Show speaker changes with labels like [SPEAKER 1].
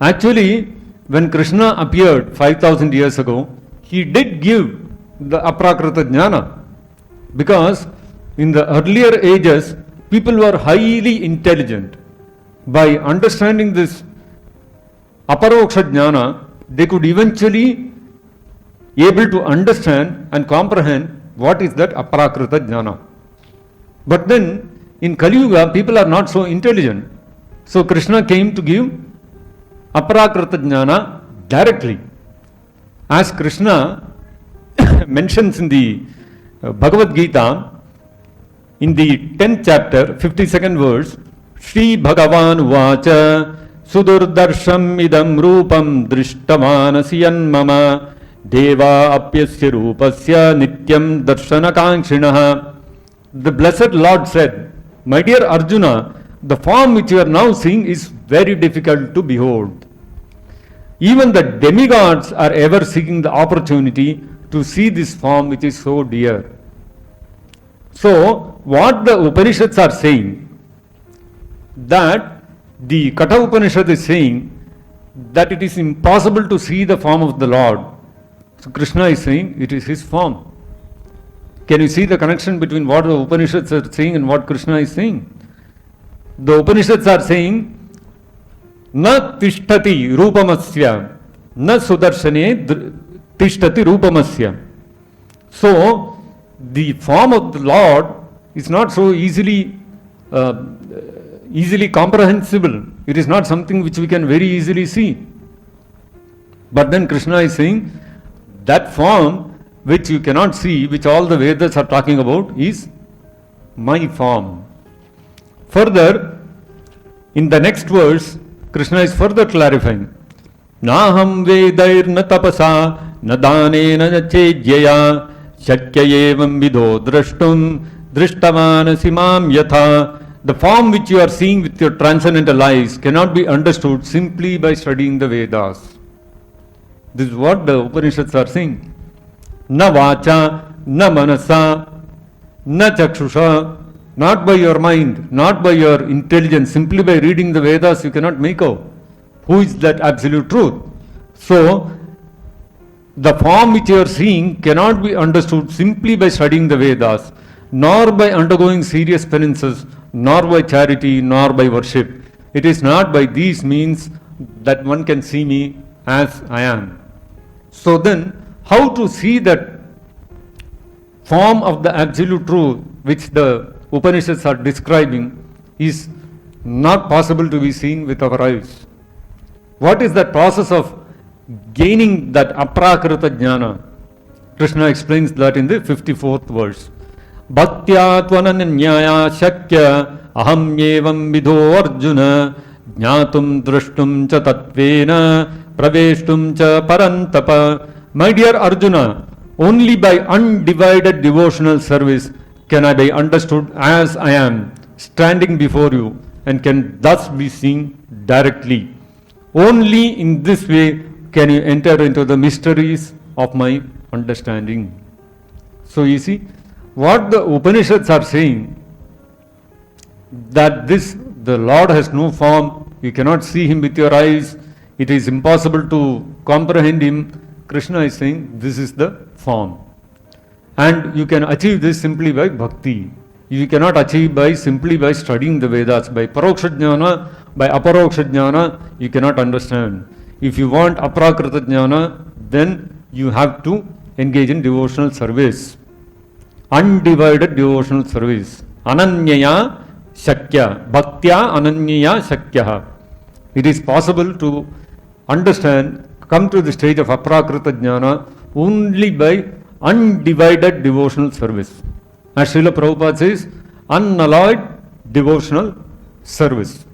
[SPEAKER 1] Actually, when Krishna appeared 5,000 years ago, he did give the aprakrita jnana, because in the earlier ages people were highly intelligent. By understanding this aparoksha jnana, they could eventually able to understand and comprehend what is that aprakrita jnana. But then in Kali Yuga people are not so intelligent, so Krishna came to give aprakrita jnana directly. As Krishna mentions in the Bhagavad Gita, in the 10th chapter, 52nd verse, Shri Bhagavan Vacha Sudurdarsham idam rupam drishtamanasiyan mama deva apyasya rupasya nityam darshanakankshinaha. The blessed Lord said, my dear Arjuna, the form which you are now seeing is very difficult to behold. Even the demigods are ever seeking the opportunity to see this form which is so dear. So, what the Upanishads are saying, that the Katha Upanishad is saying that it is impossible to see the form of the Lord. So, Krishna is saying it is his form. Can you see the connection between what the Upanishads are saying and what Krishna is saying? The Upanishads are saying, na tishtati rupamasya, na sudarshane tishtati rupamasya. So, the form of the Lord is not so easily comprehensible. It is not something which we can very easily see. But then Krishna is saying that form which you cannot see, which all the Vedas are talking about, is my form. Further, in the next verse, Krishna is further clarifying. Naham vedair na tapasa na danena na chejyaya shakya evam vidho drashtum drishtamanasimam yatha. The form which you are seeing with your transcendental eyes cannot be understood simply by studying the Vedas. This is what the Upanishads are saying. Na vacha, na manasa, na chakshusha. Not by your mind, not by your intelligence, simply by reading the Vedas you cannot make out who is that absolute truth. So, the form which you are seeing cannot be understood simply by studying the Vedas, nor by undergoing serious penances, nor by charity, nor by worship. It is not by these means that one can see me as I am. So then, how to see that form of the absolute truth which the Upanishads are describing is not possible to be seen with our eyes? What is that process of gaining that aprakrita jnana? Krishna explains that in the 54th verse. Bhaktya tvananyaya shakya aham evam vidho arjuna jnatum drashtum cha tatvena praveshtum cha parantapa. My dear Arjuna, only by undivided devotional service can I be understood as I am, standing before you, and can thus be seen directly. Only in this way can you enter into the mysteries of my understanding. So you see, what the Upanishads are saying, that the Lord has no form, you cannot see him with your eyes, it is impossible to comprehend him. Krishna is saying this is the form. And you can achieve this simply by bhakti. You cannot achieve simply by studying the Vedas. By paroksha jnana, by aparoksha jnana, you cannot understand. If you want aprakrita jnana, then you have to engage in devotional service. Undivided devotional service. Ananyaya shakya. Bhaktya ananyaya shakya. It is possible to understand, come to the stage of aprakrita jnana only by undivided devotional service. As Srila Prabhupada says, unalloyed devotional service.